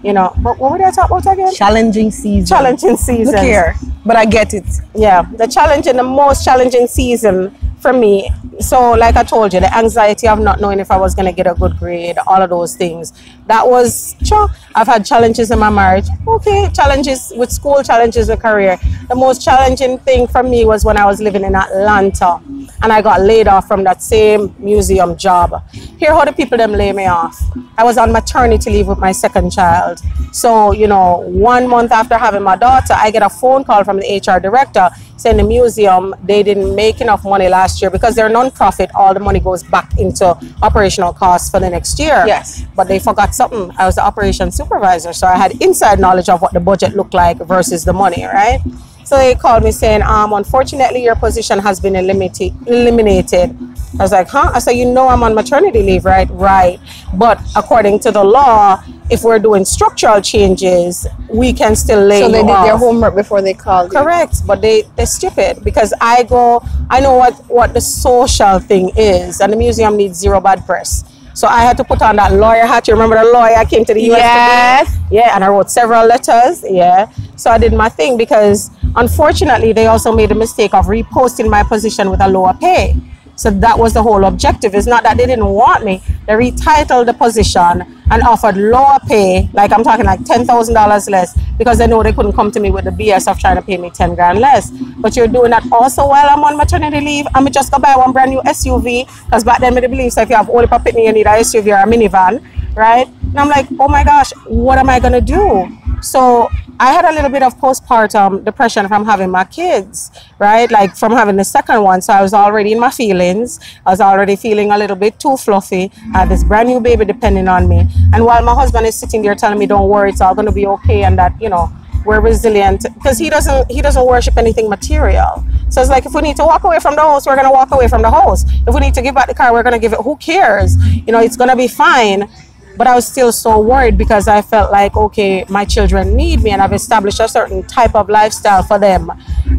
You know, but what were they talking about again? Challenging season. Challenging season. Look here, but I get it. Yeah, the most challenging season for me. So, like I told you, the anxiety of not knowing if I was going to get a good grade, all of those things. That was, sure, I've had challenges in my marriage. Okay, challenges with school, challenges with career. The most challenging thing for me was when I was living in Atlanta and I got laid off from that same museum job. Here, how the people them lay me off. I was on maternity leave with my second child. So, you know, 1 month after having my daughter, I get a phone call from the HR director saying the museum, they didn't make enough money last year because they're non-profit. All the money goes back into operational costs for the next year. Yes. But they forgot something. I was the operations supervisor, so I had inside knowledge of what the budget looked like versus the money, right? So they called me saying, unfortunately, your position has been eliminated. I was like, huh? I said, you know I'm on maternity leave, right? Right. But according to the law, if we're doing structural changes, we can still lay you off. So they did their homework before they called you. Correct. But they're stupid, because I know what the social thing is, and the museum needs zero bad press. So I had to put on that lawyer hat. You remember the lawyer? I came to the US. Yes. Yeah, and I wrote several letters. Yeah. So I did my thing, because unfortunately they also made a mistake of reposting my position with a lower pay. So that was the whole objective. It's not that they didn't want me. They retitled the position and offered lower pay, like I'm talking like $10,000 less, because they know they couldn't come to me with the BS of trying to pay me 10 grand less. But you're doing that also while I'm on maternity leave. I'm just go buy one brand new SUV, because back then I believe so if you have only Pitney, you need a SUV or a minivan, right? And I'm like, oh my gosh, what am I gonna do? So I had a little bit of postpartum depression from having my kids, right? Like from having the second one. So I was already in my feelings. I was already feeling a little bit too fluffy. I had this brand new baby depending on me. And while my husband is sitting there telling me, don't worry, it's all going to be okay, and that, you know, we're resilient, because he doesn't worship anything material. So it's like, if we need to walk away from the house, we're going to walk away from the house. If we need to give back the car, we're going to give it. Who cares? You know, it's going to be fine. But I was still so worried, because I felt like, okay, my children need me and I've established a certain type of lifestyle for them.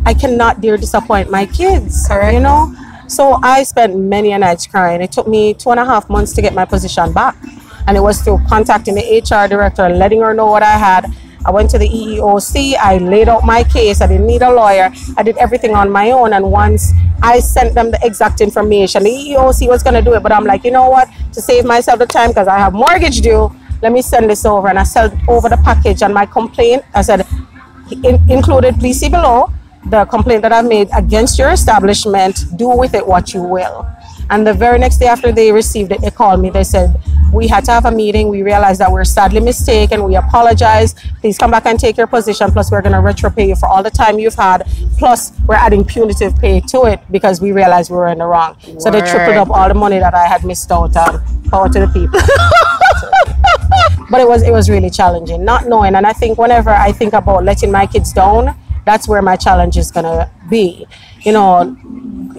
I cannot dare disappoint my kids, Correct. You know? So I spent many a nights crying. It took me 2.5 months to get my position back. And it was through contacting the HR director and letting her know what I had. I went to the EEOC, I laid out my case, I didn't need a lawyer, I did everything on my own, and once I sent them the exact information, the EEOC was going to do it, but I'm like, you know what, to save myself the time, because I have mortgage due, let me send this over. And I sent over the package, and my complaint, I said, included, please see below, the complaint that I've made against your establishment, do with it what you will. And the very next day after they received it, they called me. They said, we had to have a meeting. We realized that we're sadly mistaken. We apologize. Please come back and take your position. Plus, we're going to retro pay you for all the time you've had. Plus, we're adding punitive pay to it, because we realized we were in the wrong. Word. So they tripled up all the money that I had missed out on. Power to the people. But it was really challenging, not knowing. And I think whenever I think about letting my kids down, that's where my challenge is going to be. You know,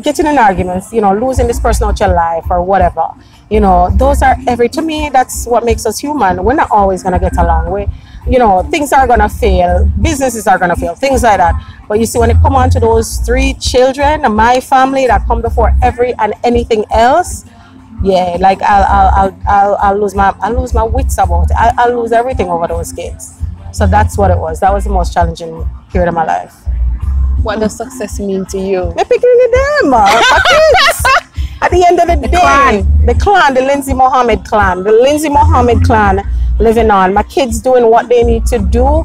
getting in arguments, you know, losing this person out your life or whatever. You know, those are to me, that's what makes us human. We're not always going to get along. You know, things are going to fail. Businesses are going to fail, things like that. But you see, when it come on to those 3 children, my family that come before every and anything else, yeah, like I'll lose my wits about it. I'll lose everything over those kids. So that's what it was. That was the most challenging period of my life. What does success mean to you? They're picking them, my kids. At the end of the day, the Lindsay Mohammed clan, living on. My kids doing what they need to do,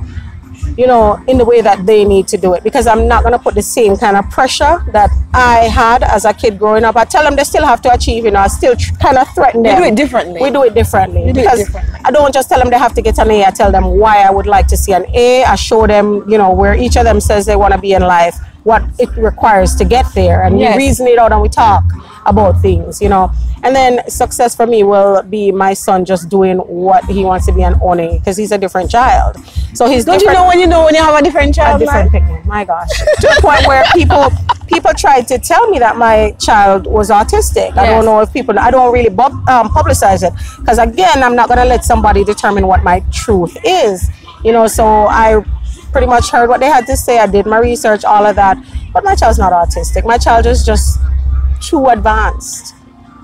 you know, in the way that they need to do it. Because I'm not going to put the same kind of pressure that I had as a kid growing up. I tell them they still have to achieve, you know, I still kind of threaten them. We do it differently. We do it differently. I don't just tell them they have to get an A. I tell them why I would like to see an A. I show them, you know, where each of them says they want to be in life, what it requires to get there. And we reason it out and we talk about things, you know. And then success for me will be my son just doing what he wants to be and owning, because he's a different child. So he's Don't you know when you have a different child? A different picnic, my gosh. To the point where people tried to tell me that my child was autistic. I don't know if I don't really publicize it, because again, I'm not going to let somebody determine what my truth is, you know. So I pretty much heard what they had to say. I did my research, all of that, but my child's not autistic. My child is just too advanced,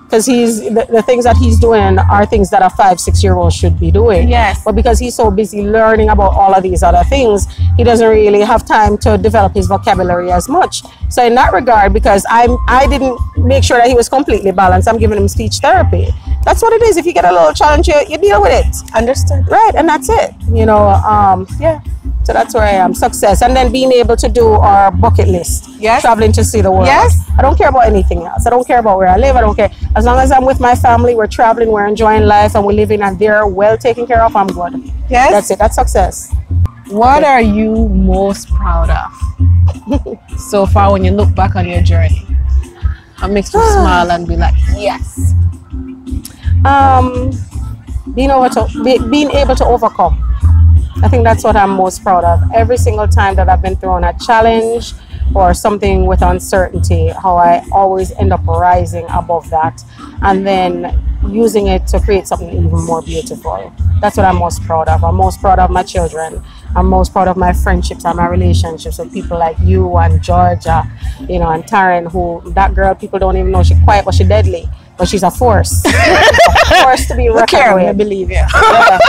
because the things that he's doing are things that a 5-6-year-old should be doing. Yes. But because he's so busy learning about all of these other things, he doesn't really have time to develop his vocabulary as much. So in that regard, because I didn't make sure that he was completely balanced, I'm giving him speech therapy. That's what it is. If you get a little challenge, you deal with it. Understood. Right, and that's it. You know, yeah. So that's where I am. Success. And then being able to do our bucket list. Yes. Traveling to see the world. Yes. I don't care about anything else. I don't care about where I live. I don't care. As long as I'm with my family, we're traveling, we're enjoying life, and we're living, and they're well taken care of, I'm good. Yes. That's it. That's success. What are you most proud of so far when you look back on your journey? What makes you smile and be like, yes? Being able to overcome. I think that's what I'm most proud of. Every single time that I've been thrown a challenge or something with uncertainty, how I always end up rising above that and then using it to create something even more beautiful. That's what I'm most proud of. I'm most proud of my children. I'm most proud of my friendships and my relationships with people like you and Georgia, you know, and Taryn, who, that girl, people don't even know she's quiet, but she's deadly. But she's a force. She's a force to be reckoned with. I believe you. Yeah.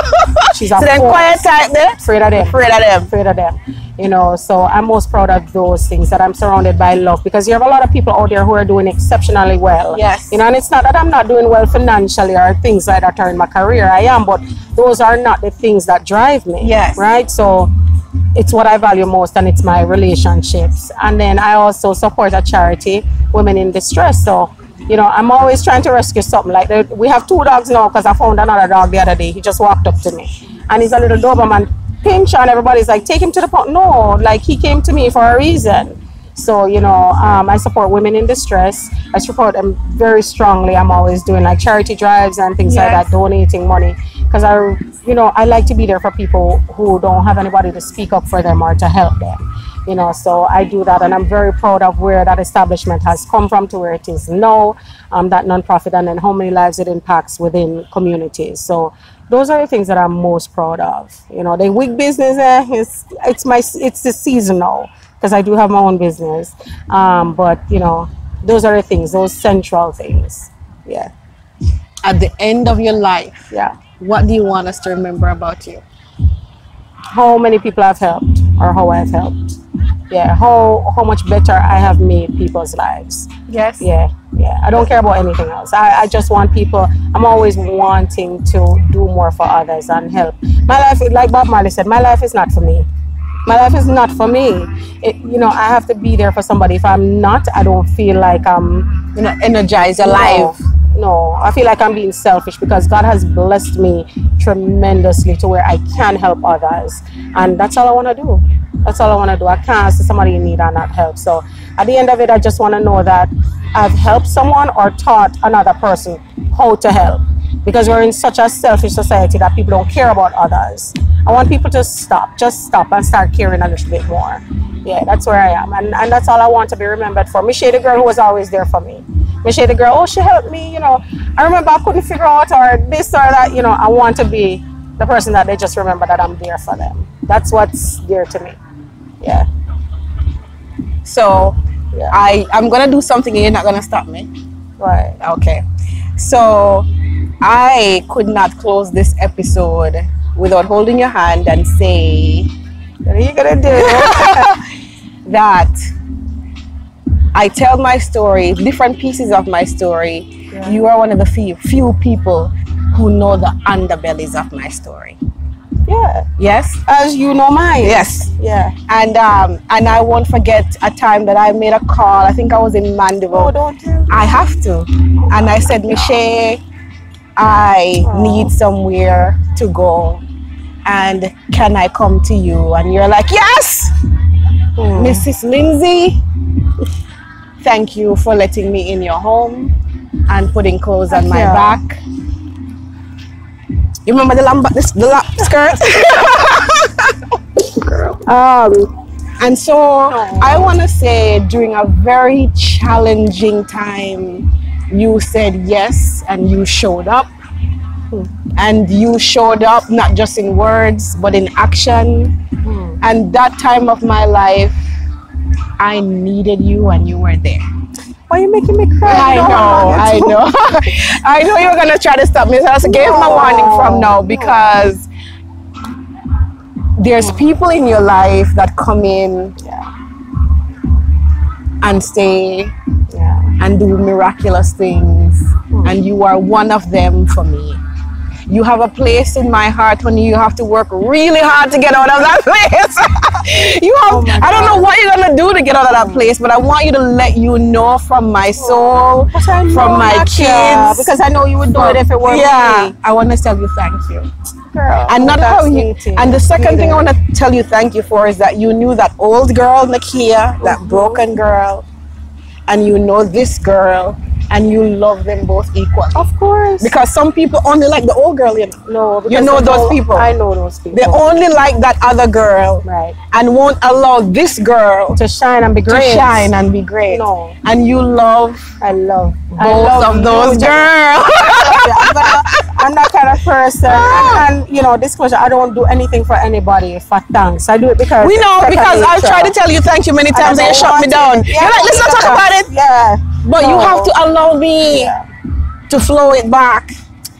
She's a force. So quiet type there? Afraid of them. Afraid of them. Afraid of them. You know, so I'm most proud of those things, that I'm surrounded by love, because you have a lot of people out there who are doing exceptionally well. Yes. You know, and it's not that I'm not doing well financially or things like that are in my career. I am, but those are not the things that drive me. Yes. Right? So it's what I value most, and it's my relationships. And then I also support a charity, Women in Distress. So, you know, I'm always trying to rescue something. Like we have 2 dogs now, because I found another dog the other day. He just walked up to me, and he's a little Doberman pinch and everybody's like, take him to the point. No, like he came to me for a reason. So, you know, I support women in distress. I support them very strongly. I'm always doing like charity drives and things like that, donating money. Because I like to be there for people who don't have anybody to speak up for them or to help them. You know, so I do that, and I'm very proud of where that establishment has come from to where it is now, that nonprofit, and then how many lives it impacts within communities. So those are the things that I'm most proud of. You know, the wig business, it's the season now, because I do have my own business. But you know, those are the things, those central things. Yeah. At the end of your life, what do you want us to remember about you? How many people I've helped, or how I've helped. Yeah, how much better I have made people's lives. Yes. Yeah. I don't care about anything else. I just want people, I'm always wanting to do more for others and help. My life, like Bob Marley said, my life is not for me. My life is not for me. You know, I have to be there for somebody. If I'm not, I don't feel like I'm, you know, energized, alive. No, I feel like I'm being selfish, because God has blessed me tremendously to where I can help others. And that's all I want to do. That's all I want to do. I can't see somebody in need and not help. So at the end of it, I just want to know that I've helped someone or taught another person how to help. Because we're in such a selfish society that people don't care about others. I want people to just stop and start caring a little bit more. Yeah, that's where I am. And that's all I want to be remembered for. Michelle, the girl who was always there for me. Michelle, the girl, she helped me, you know. I remember I couldn't figure out or this or that, you know. I want to be the person that they just remember that I'm there for them. That's what's dear to me. Yeah. So I'm gonna do something and you're not gonna stop me. Right. Okay. So I could not close this episode without holding your hand and say, what are you gonna do? That I tell my story, different pieces of my story. Yeah. You are one of the few people who know the underbellies of my story. Yeah. Yes. As you know mine. Yes. Yeah. And I won't forget a time that I made a call. I think I was in Mandeville. Oh, don't you? I have to. And I said, Michelle, I need somewhere to go. And can I come to you? And you're like, yes! Mrs. Lindsay, thank you for letting me in your home and putting clothes on my back. You remember the skirt? And so I want to say, during a very challenging time, you said yes and you showed up. And you showed up not just in words but in action. And that time of my life, I needed you and you were there. Why are you making me cry? I know. I know you were gonna try to stop me, so I gave my warning from now, because there's people in your life that come in and stay and do miraculous things, and you are one of them for me. You have a place in my heart when you have to work really hard to get out of that place. I don't know what you're gonna do to get out of that place, but I want you to let you know from my soul, from my kids, because I know you would do it if it were me. I want to tell you thank you. Girl, and not how you. And the second thing I want to tell you thank you for is that you knew that old girl, Nakia, that broken girl, and you know this girl. And you love them both equally. Of course. Because some people only like the old girl, you know. No, you know those people. I know those people. They only like that other girl. Right. And won't allow this girl to shine and be great. No. And you love. I love both of those girls. I'm that kind of person. And you know, disclosure, I don't do anything for anybody for thanks. I do it because we know, because I've tried to tell you thank you many times and you shut me down. Yeah, you're like, let's not talk about it. Yeah. But you have to allow me to flow it back.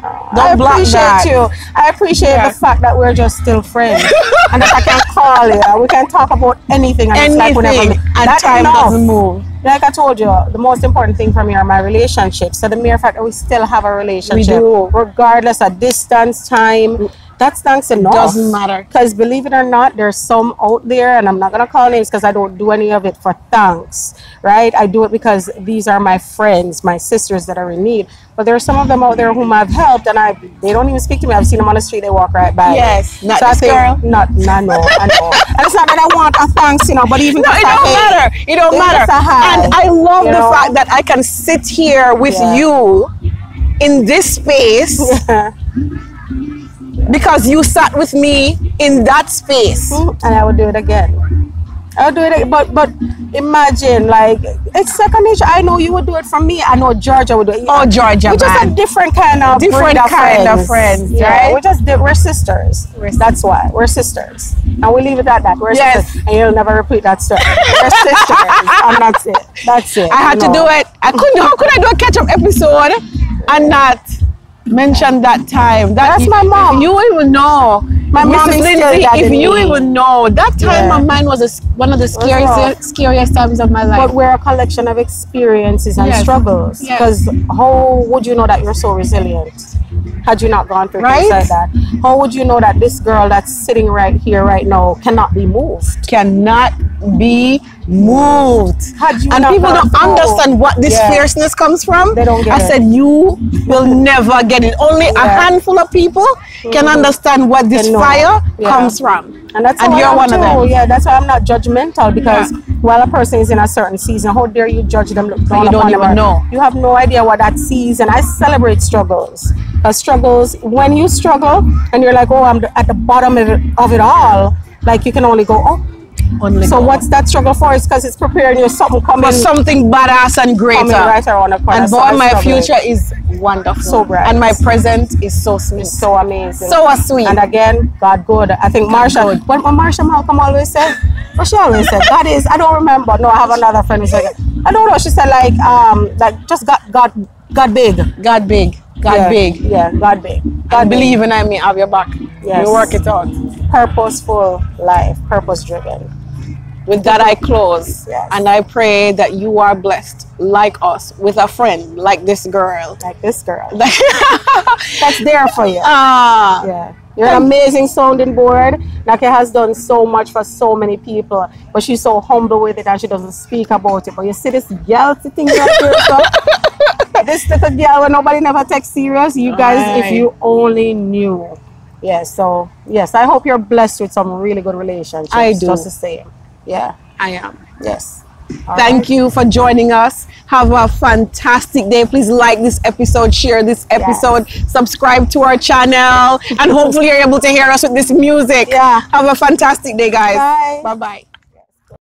I appreciate you. I appreciate the fact that we're just still friends. And that I can call you. We can talk about anything. And it's like whenever time doesn't move. Like I told you, the most important thing for me are my relationships. So the mere fact that we still have a relationship, we do, regardless of distance, time, that's thanks enough. Doesn't matter. Because believe it or not, there's some out there, and I'm not going to call names because I don't do any of it for thanks, right? I do it because these are my friends, my sisters that are in need. But there are some of them out there whom I've helped, and they don't even speak to me. I've seen them on the street, they walk right by. Yes, not so this girl. No, I know. And it's not that I want a thanks, you know, but even no, it don't matter. It don't matter. And I love the fact that I can sit here with you in this space because you sat with me in that space. And I would do it again. I'll do it, but imagine, like, it's second nature. I know you would do it for me. I know Georgia would do it. Oh, Georgia, we're just a different kind of friends, right? We're sisters. That's why we're sisters, and we leave it at that. We're sisters, and you'll never repeat that story. We're sisters, and that's it. That's it. I had to do it. I couldn't. How could I do a catch-up episode and not mention that time? That's my mom. If you even know. My mom is Lindsay, if you even know, that time of mine was one of the scariest times of my life. But we're a collection of experiences and struggles. Because how would you know that you're so resilient had you not gone through things like that? How would you know that this girl that's sitting right here right now cannot be moved? Cannot be moved. And people don't understand what this fierceness comes from. They don't get it. I said, you will never get it. Only a handful of people can understand what this fire comes from. And that's and you're one of them. Yeah, that's why I'm not judgmental, because while a person is in a certain season, how dare you judge them? You don't even know. You have no idea what that season. I celebrate struggles. Struggles, when you struggle and you're like, oh, I'm at the bottom of it all, like you can only go up. So what's that struggle for? It's because it's preparing you something coming. For something badass and greater. Right around the corner. And boy, my future is wonderful. So bright. And my present is so sweet. It's so amazing. So sweet. And again, God good. I think Marsha, what Marsha Malcolm always said, what she always said, God is, I don't remember. No, I have another friend who said, I don't know. She said like just God big. God big. God big. Yeah, God big. God believe in me, have your back. Yes. You work it out. Purposeful life, purpose driven. With that, I close. And I pray that you are blessed like us, with a friend like this girl. Like this girl. That's there for you. Yeah. You're an amazing sounding board. Nake has done so much for so many people, but she's so humble with it and she doesn't speak about it. But you see this girl sitting here, this little girl where nobody never takes serious. You guys, if you only knew. Yes, so yes, I hope you're blessed with some really good relationships. I do. Just the same. Yeah, I am. Yes. Thank you for joining us. Have a fantastic day. Please like this episode, share this episode, subscribe to our channel, and hopefully you're able to hear us with this music. Yeah. Have a fantastic day, guys. Bye. Bye-bye.